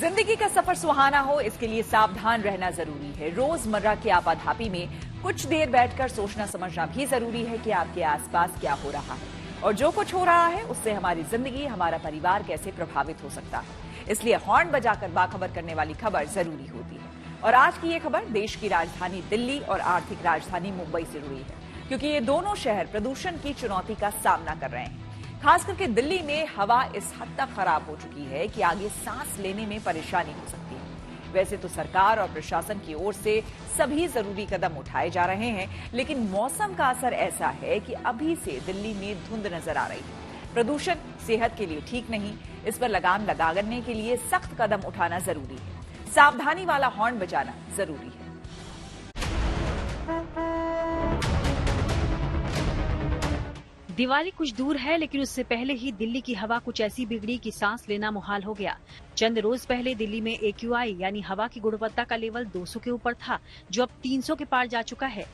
जिंदगी का सफर सुहाना हो, इसके लिए सावधान रहना जरूरी है। रोजमर्रा की आपाधापी में कुछ देर बैठकर सोचना समझना भी जरूरी है कि आपके आसपास क्या हो रहा है और जो कुछ हो रहा है उससे हमारी जिंदगी, हमारा परिवार कैसे प्रभावित हो सकता है। इसलिए हॉर्न बजाकर बाखबर करने वाली खबर जरूरी होती है। और आज की ये खबर देश की राजधानी दिल्ली और आर्थिक राजधानी मुंबई से जुड़ी है, क्योंकि ये दोनों शहर प्रदूषण की चुनौती का सामना कर रहे हैं। खास करके दिल्ली में हवा इस हद तक खराब हो चुकी है कि आगे सांस लेने में परेशानी हो सकती है। वैसे तो सरकार और प्रशासन की ओर से सभी जरूरी कदम उठाए जा रहे हैं, लेकिन मौसम का असर ऐसा है कि अभी से दिल्ली में धुंध नजर आ रही है। प्रदूषण सेहत के लिए ठीक नहीं, इस पर लगाम लगाने के लिए सख्त कदम उठाना जरूरी है। सावधानी वाला हॉर्न बजाना जरूरी है। दिवाली कुछ दूर है, लेकिन उससे पहले ही दिल्ली की हवा कुछ ऐसी बिगड़ी कि सांस लेना मुहाल हो गया। चंद रोज पहले दिल्ली में AQI यानी हवा की गुणवत्ता का लेवल 200 के ऊपर था, जो अब 300 के पार जा चुका है।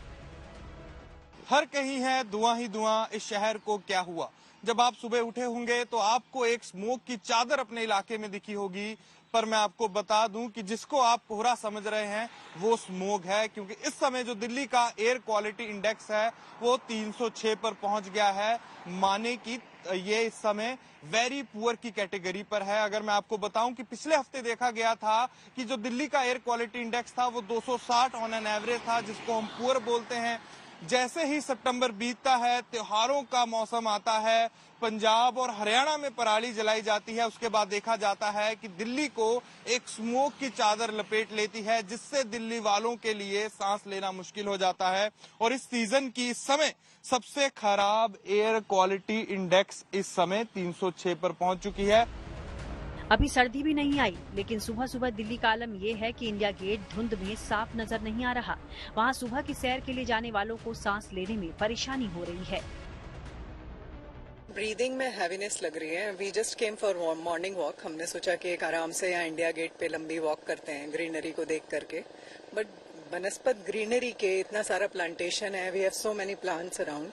हर कहीं है धुआं ही धुआं। इस शहर को क्या हुआ? जब आप सुबह उठे होंगे तो आपको एक स्मोक की चादर अपने इलाके में दिखी होगी, पर मैं आपको बता दूं कि जिसको आप कोहरा समझ रहे हैं वो स्मोक है, क्योंकि इस समय जो दिल्ली का एयर क्वालिटी इंडेक्स है वो 306 पर पहुंच गया है। माने कि ये इस समय वेरी पुअर की कैटेगरी पर है। अगर मैं आपको बताऊं कि पिछले हफ्ते देखा गया था कि जो दिल्ली का एयर क्वालिटी इंडेक्स था वो 260 ऑन एन एवरेज था, जिसको हम पुअर बोलते हैं। जैसे ही सितंबर बीतता है, त्योहारों का मौसम आता है, पंजाब और हरियाणा में पराली जलाई जाती है, उसके बाद देखा जाता है कि दिल्ली को एक स्मोक की चादर लपेट लेती है, जिससे दिल्ली वालों के लिए सांस लेना मुश्किल हो जाता है। और इस सीजन की इस समय सबसे खराब एयर क्वालिटी इंडेक्स इस समय 306 पर पहुंच चुकी है। अभी सर्दी भी नहीं आई, लेकिन सुबह सुबह दिल्ली का आलम ये है कि इंडिया गेट धुंध में साफ नजर नहीं आ रहा। वहाँ सुबह की सैर के लिए जाने वालों को सांस लेने में परेशानी हो रही है। ब्रीदिंग में हैवीनेस लग रही है। We just came for morning walk. हमने सोचा कि एक आराम से यहाँ इंडिया गेट पे लंबी वॉक करते हैं ग्रीनरी को देख करके, बट बनस्पत ग्रीनरी के इतना सारा प्लांटेशन है, we have so many plants around,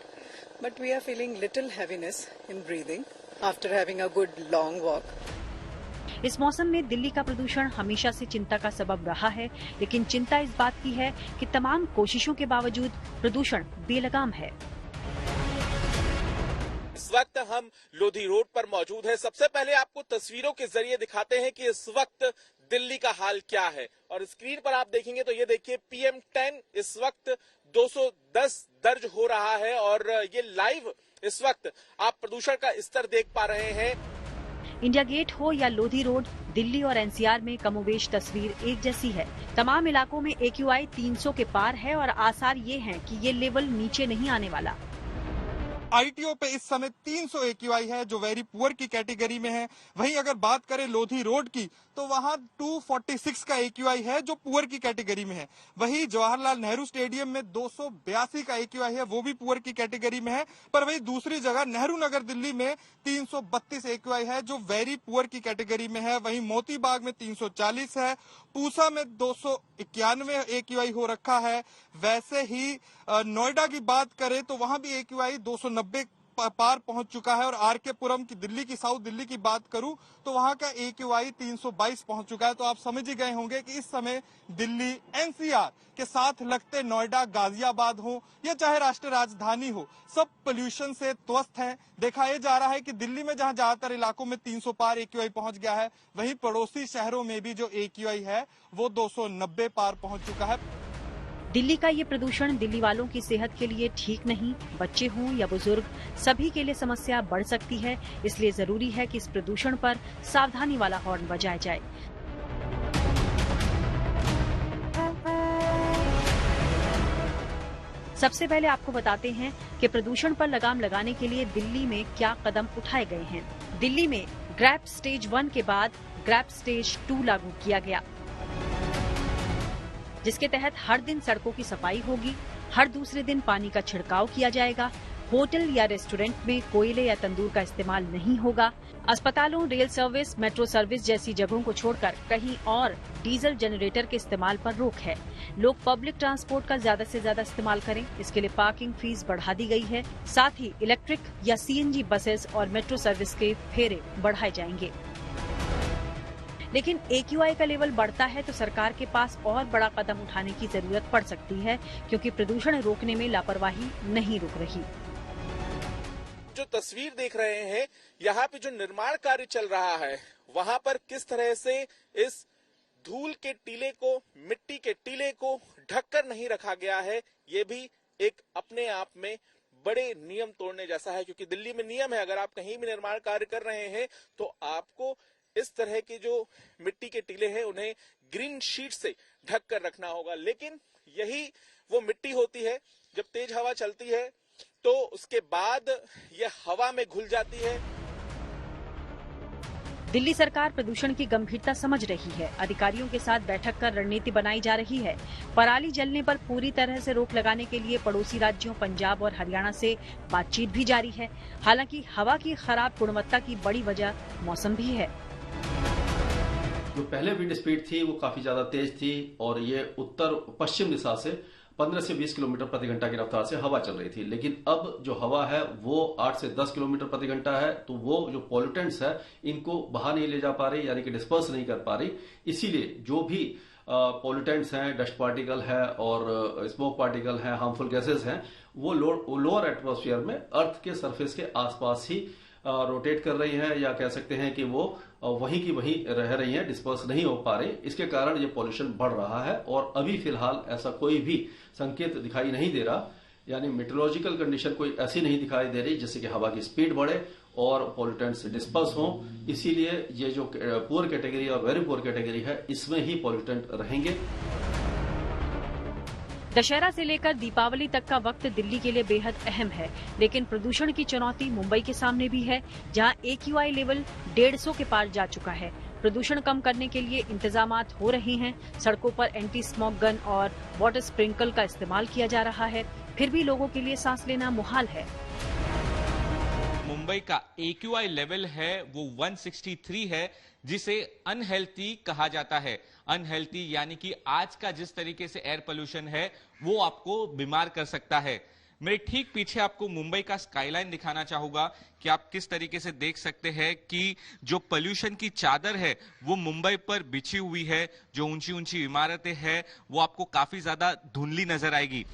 but we are feeling little heaviness in breathing after having a good long walk. इस मौसम में दिल्ली का प्रदूषण हमेशा से चिंता का सबब रहा है, लेकिन चिंता इस बात की है कि तमाम कोशिशों के बावजूद प्रदूषण बेलगाम है। इस वक्त हम लोधी रोड पर मौजूद हैं। सबसे पहले आपको तस्वीरों के जरिए दिखाते हैं कि इस वक्त दिल्ली का हाल क्या है। और स्क्रीन पर आप देखेंगे तो ये देखिए PM10 इस वक्त 210 दर्ज हो रहा है और ये लाइव इस वक्त आप प्रदूषण का स्तर देख पा रहे हैं। इंडिया गेट हो या लोधी रोड, दिल्ली और NCR में कमोबेश तस्वीर एक जैसी है। तमाम इलाकों में AQI 300 के पार है और आसार ये हैं कि ये लेवल नीचे नहीं आने वाला। ITO पे इस समय 300 AQI है, जो वेरी पुअर की कैटेगरी में है। वहीं अगर बात करें लोधी रोड की तो वहां 246 का AQI है, जो पुअर की कैटेगरी में है। वहीं जवाहरलाल नेहरू स्टेडियम में 282 का AQI है, वो भी पुअर की कैटेगरी में है। पर वहीं दूसरी जगह नेहरू नगर दिल्ली में 332 AQI है, जो वेरी पुअर की कैटेगरी में है। वहीं मोती बाग में 340 है, पूसा में 291 AQI हो रखा है। वैसे ही नोएडा की बात करें तो वहां भी AQI 290 पार पहुंच चुका है। और RK पुरम की दिल्ली की साउथ दिल्ली की बात करूं तो वहां का AQI 322 पहुंच चुका है। तो आप समझ ही गए होंगे कि इस समय दिल्ली NCR के साथ लगते नोएडा, गाजियाबाद हो या चाहे राष्ट्रीय राजधानी हो, सब पोल्यूशन से त्रस्त हैं। देखा यह जा रहा है कि दिल्ली में जहां ज्यादातर इलाकों में 300 पार AQI पहुंच गया है, वहीं पड़ोसी शहरों में भी जो AQI है वो 290 पार पहुंच चुका है। दिल्ली का ये प्रदूषण दिल्ली वालों की सेहत के लिए ठीक नहीं। बच्चे हों या बुजुर्ग, सभी के लिए समस्या बढ़ सकती है। इसलिए जरूरी है कि इस प्रदूषण पर सावधानी वाला हॉर्न बजाया जाए। सबसे पहले आपको बताते हैं कि प्रदूषण पर लगाम लगाने के लिए दिल्ली में क्या कदम उठाए गए हैं। दिल्ली में ग्रैप स्टेज 1 के बाद ग्रैप स्टेज 2 लागू किया गया, जिसके तहत हर दिन सड़कों की सफाई होगी, हर दूसरे दिन पानी का छिड़काव किया जाएगा, होटल या रेस्टोरेंट में कोयले या तंदूर का इस्तेमाल नहीं होगा, अस्पतालों, रेल सर्विस, मेट्रो सर्विस जैसी जगहों को छोड़कर कहीं और डीजल जनरेटर के इस्तेमाल पर रोक है। लोग पब्लिक ट्रांसपोर्ट का ज्यादा से ज्यादा इस्तेमाल करें, इसके लिए पार्किंग फीस बढ़ा दी गई है। साथ ही इलेक्ट्रिक या CNG बसेस और मेट्रो सर्विस के फेरे बढ़ाए जाएंगे। लेकिन AQI का लेवल बढ़ता है तो सरकार के पास और बड़ा कदम उठाने की जरूरत पड़ सकती है, क्योंकि प्रदूषण रोकने में लापरवाही नहीं रुक रही। जो तस्वीर देख रहे हैं, यहाँ पे जो निर्माण कार्य चल रहा है, वहां पर किस तरह से इस धूल के टीले को, मिट्टी के टीले को ढककर नहीं रखा गया है, ये भी एक अपने आप में बड़े नियम तोड़ने जैसा है। क्योंकि दिल्ली में नियम है, अगर आप कहीं भी निर्माण कार्य कर रहे हैं तो आपको इस तरह के जो मिट्टी के टीले हैं उन्हें ग्रीन शीट से ढक कर रखना होगा। लेकिन यही वो मिट्टी होती है, जब तेज हवा चलती है तो उसके बाद ये हवा में घुल जाती है। दिल्ली सरकार प्रदूषण की गंभीरता समझ रही है। अधिकारियों के साथ बैठक कर रणनीति बनाई जा रही है। पराली जलने पर पूरी तरह से रोक लगाने के लिए पड़ोसी राज्यों पंजाब और हरियाणा से बातचीत भी जारी है। हालांकि हवा की खराब गुणवत्ता की बड़ी वजह मौसम भी है। जो पहले विंड स्पीड थी वो काफी ज्यादा तेज थी और ये उत्तर पश्चिम दिशा से 15 से 20 किलोमीटर प्रति घंटा की रफ्तार से हवा चल रही थी। लेकिन अब जो हवा है वो 8 से 10 किलोमीटर प्रति घंटा है, तो वो जो पॉल्यूटेंट्स है इनको बाहर नहीं ले जा पा रही, यानी कि डिस्पर्स नहीं कर पा रही। इसीलिए जो भी पॉल्यूटेंट्स हैं, डस्ट पार्टिकल है और स्मोक पार्टिकल है, हार्मफुल गैसेस हैं, वो लोअर एटमॉस्फेयर में अर्थ के सरफेस के आसपास ही रोटेट कर रही हैं, या कह सकते हैं कि वो वहीं की वहीं रह रही हैं, डिस्पर्स नहीं हो पा रही। इसके कारण ये पॉल्यूशन बढ़ रहा है और अभी फिलहाल ऐसा कोई भी संकेत दिखाई नहीं दे रहा, यानी मेट्रोलॉजिकल कंडीशन कोई ऐसी नहीं दिखाई दे रही जिससे कि हवा की स्पीड बढ़े और पॉल्यूटेंट्स डिस्पर्स हों। इसीलिए ये जो पुअर कैटेगरी और वेरी पुअर कैटेगरी है, इसमें ही पॉल्यूटेंट रहेंगे। दशहरा से लेकर दीपावली तक का वक्त दिल्ली के लिए बेहद अहम है, लेकिन प्रदूषण की चुनौती मुंबई के सामने भी है, जहां AQI लेवल 150 के पार जा चुका है। प्रदूषण कम करने के लिए इंतजामात हो रहे हैं। सड़कों पर एंटी स्मोक गन और वाटर स्प्रिंकल का इस्तेमाल किया जा रहा है, फिर भी लोगों के लिए सांस लेना मुहाल है। मुंबई का AQI लेवल है वो 163 है, जिसे अनहेल्थी कहा जाता है। अनहेल्थी यानी कि आज का जिस तरीके से एयर पोल्यूशन है वो आपको बीमार कर सकता है। मेरे ठीक पीछे आपको मुंबई का स्काईलाइन दिखाना चाहूंगा कि आप किस तरीके से देख सकते हैं कि जो पोल्यूशन की चादर है वो मुंबई पर बिछी हुई है। जो ऊंची ऊंची इमारतें हैं वो आपको काफी ज्यादा धुंधली नजर आएगी।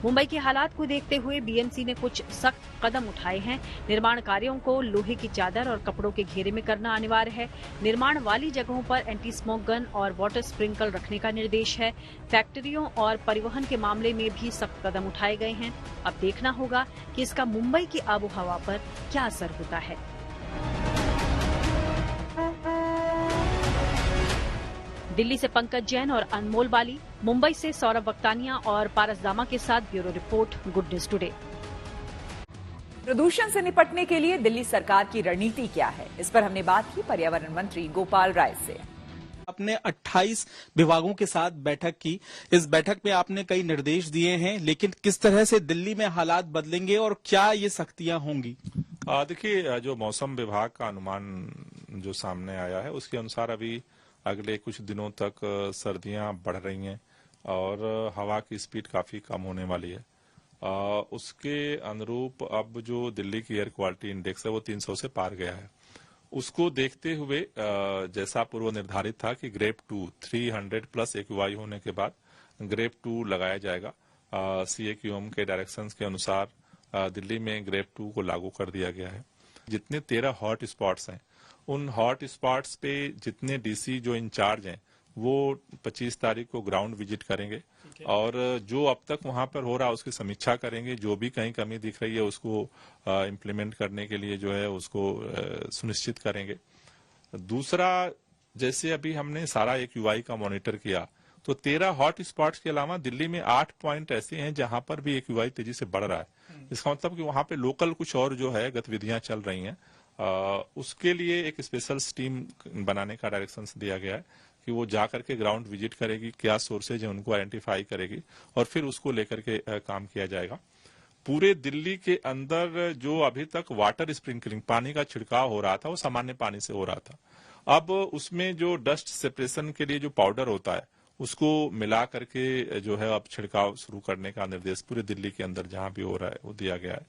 मुंबई के हालात को देखते हुए BMC ने कुछ सख्त कदम उठाए हैं। निर्माण कार्यों को लोहे की चादर और कपड़ों के घेरे में करना अनिवार्य है। निर्माण वाली जगहों पर एंटी स्मोक गन और वाटर स्प्रिंकल रखने का निर्देश है। फैक्ट्रियों और परिवहन के मामले में भी सख्त कदम उठाए गए हैं। अब देखना होगा कि इसका मुंबई की आबोहवा पर क्या असर होता है। दिल्ली से पंकज जैन और अनमोल बाली, मुंबई से सौरभ वक्तानिया और पारस दामा के साथ bureau report, good news today. प्रदूषण से निपटने के लिए दिल्ली सरकार की रणनीति क्या है, इस पर हमने बात की पर्यावरण मंत्री गोपाल राय से। आपने 28 विभागों के साथ बैठक की। इस बैठक में आपने कई निर्देश दिए हैं, लेकिन किस तरह से दिल्ली में हालात बदलेंगे और क्या ये सख्तियां होंगी? देखिए, जो मौसम विभाग का अनुमान जो सामने आया है उसके अनुसार अभी अगले कुछ दिनों तक सर्दियां बढ़ रही हैं और हवा की स्पीड काफी कम होने वाली है। उसके अनुरूप अब जो दिल्ली की एयर क्वालिटी इंडेक्स है वो 300 से पार गया है। उसको देखते हुए जैसा पूर्व निर्धारित था कि ग्रेड 2 300 प्लस AQI होने के बाद ग्रेड 2 लगाया जाएगा। CAQM के डायरेक्शंस के अनुसार दिल्ली में ग्रेड 2 को लागू कर दिया गया है। जितने 13 हॉट स्पॉट्स हैं, उन हॉट स्पॉट्स पे जितने DC जो इंचार्ज हैं वो 25 तारीख को ग्राउंड विजिट करेंगे और जो अब तक वहां पर हो रहा है उसकी समीक्षा करेंगे। जो भी कहीं कमी दिख रही है उसको इम्प्लीमेंट करने के लिए जो है उसको सुनिश्चित करेंगे। दूसरा, जैसे अभी हमने सारा AQI का मॉनिटर किया तो 13 हॉट स्पॉट्स के अलावा दिल्ली में 8 पॉइंट ऐसे हैं जहां पर भी AQI तेजी से बढ़ रहा है। इसका मतलब कि वहां पे लोकल कुछ और जो है गतिविधियां चल रही हैं। उसके लिए एक स्पेशल टीम बनाने का डायरेक्शंस दिया गया है कि वो जा करके ग्राउंड विजिट करेगी, क्या सोर्सेज है उनको आइडेंटिफाई करेगी और फिर उसको लेकर के काम किया जाएगा। पूरे दिल्ली के अंदर जो अभी तक वाटर स्प्रिंकलिंग, पानी का छिड़काव हो रहा था, वो सामान्य पानी से हो रहा था। अब उसमें जो डस्ट सेपरेशन के लिए जो पाउडर होता है उसको मिला करके जो है अब छिड़काव शुरू करने का निर्देश पूरे दिल्ली के अंदर जहां भी हो रहा है वो दिया गया है।